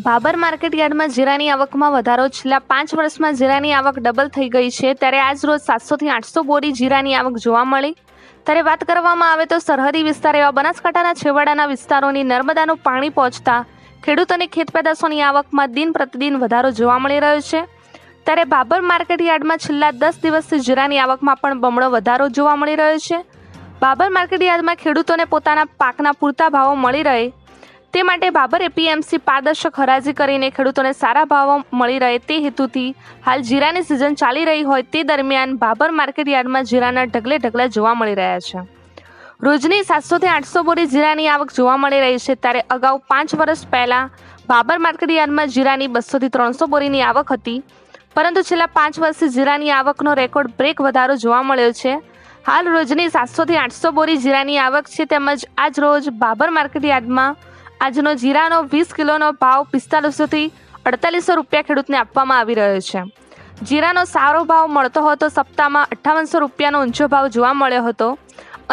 બાબર માર્કેટયાર્ડમાં જીરાની આવકમાં વધારો. છેલ્લા 5 વર્ષમાં જીરાની આવક ડબલ થઈ ગઈ છે. ત્યારે આજ રોજ 700 થી 800 બોરી જીરાની આવક જોવા મળી. ત્યારે વાત કરવામાં આવે તો સરહદી વિસ્તાર એવા બનાસકાંઠાના છેવાડાના વિસ્તારોની નર્મદાનું પાણી પહોંચતા ખેડૂતોની ખેત પેદાશોની આવકમાં દિન પ્રતિદિન વધારો જોવા મળી રહ્યો છે. ત્યારે બાબર માર્કેટયાર્ડમાં છેલ્લા 10 દિવસથી જીરાની આવકમાં પણ બમણો વધારો જોવા મળી રહ્યો છે. બાબર માર્કેટયાર્ડમાં ખેડૂતોને પોતાના પાકના પૂરતા ભાવો મળી રહે તે માટે બાબર એપીએમસી પારદર્શક હરાજી કરીને ખેડૂતોને સારા ભાવો મળી રહે તે હેતુથી હાલ જીરાની સિઝન ચાલી રહી હોય તે દરમિયાન બાબર માર્કેટયાર્ડમાં જીરાના ઢગલે ઢગલા જોવા મળી રહ્યા છે. રોજની 700 થી 800 બોરી જીરાની આવક જોવા મળી રહી છે. ત્યારે અગાઉ 5 વર્ષ પહેલાં બાબર માર્કેટયાર્ડમાં જીરાની 200 થી 300 બોરીની આવક હતી, પરંતુ છેલ્લા 5 વર્ષથી જીરાની આવકનો રેકોર્ડ બ્રેક વધારો જોવા મળ્યો છે. હાલ રોજની 700 થી 800 બોરી જીરાની આવક છે. તેમજ આજ રોજ બાબર માર્કેટયાર્ડમાં આજનો જીરાનો 20 કિલોનો ભાવ 4500 થી 4800 રૂપિયા ખેડૂતને આપવામાં આવી રહ્યો છે. જીરાનો સારો ભાવ મળતો હતો. સપ્તાહમાં 5800 રૂપિયાનો ઊંચો ભાવ જોવા મળ્યો હતો.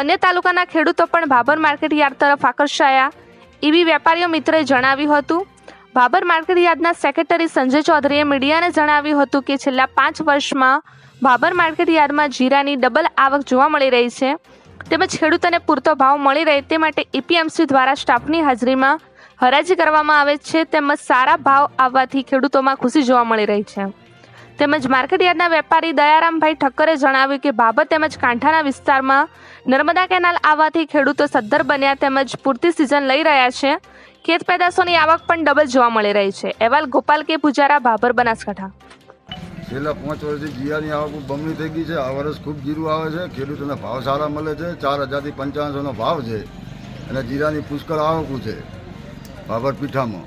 અન્ય તાલુકાના ખેડૂતો પણ બાબર માર્કેટયાર્ડ તરફ આકર્ષાયા એવી વેપારીઓ મિત્રોએ જણાવ્યું હતું. બાબર માર્કેટયાર્ડના સેક્રેટરી સંજય ચૌધરીએ મીડિયાને જણાવ્યું હતું કે છેલ્લા 5 વર્ષમાં બાબર માર્કેટયાર્ડમાં જીરાની ડબલ આવક જોવા મળી રહી છે. તેમજ ખેડૂતોને પૂરતો ભાવ મળી રહે તે માટે એપીએમસી દ્વારા સ્ટાફની હાજરીમાં હરાજી કરવામાં આવે છે. તેમજ સારા ભાવ આવવાથી ખેડૂતોમાં ખુશી જોવા મળી રહી છે. તેમજ માર્કેટયાર્ડના વેપારી દયારામભાઈ ઠક્કરે જણાવ્યું કે બાબર તેમજ કાંઠાના વિસ્તારમાં નર્મદા કેનાલ આવવાથી ખેડૂતો સદ્ધર બન્યા તેમજ પૂરતી સિઝન લઈ રહ્યા છે. ખેત પેદાશોની આવક પણ ડબલ જોવા મળી રહી છે. અહેવાલ ગોપાલ કે પૂજારા, બાબર, બનાસકાંઠા. છેલ્લા 5 વર્ષથી જીરાની આવક બમણી થઈ ગઈ છે. આ વર્ષ ખૂબ જીરું આવે છે. ખેડૂતોને ભાવ સારા મળે છે. 4000 થી 5500નો ભાવ છે અને જીરાની પુષ્કળ આવક છે બાબર પીઠામાં.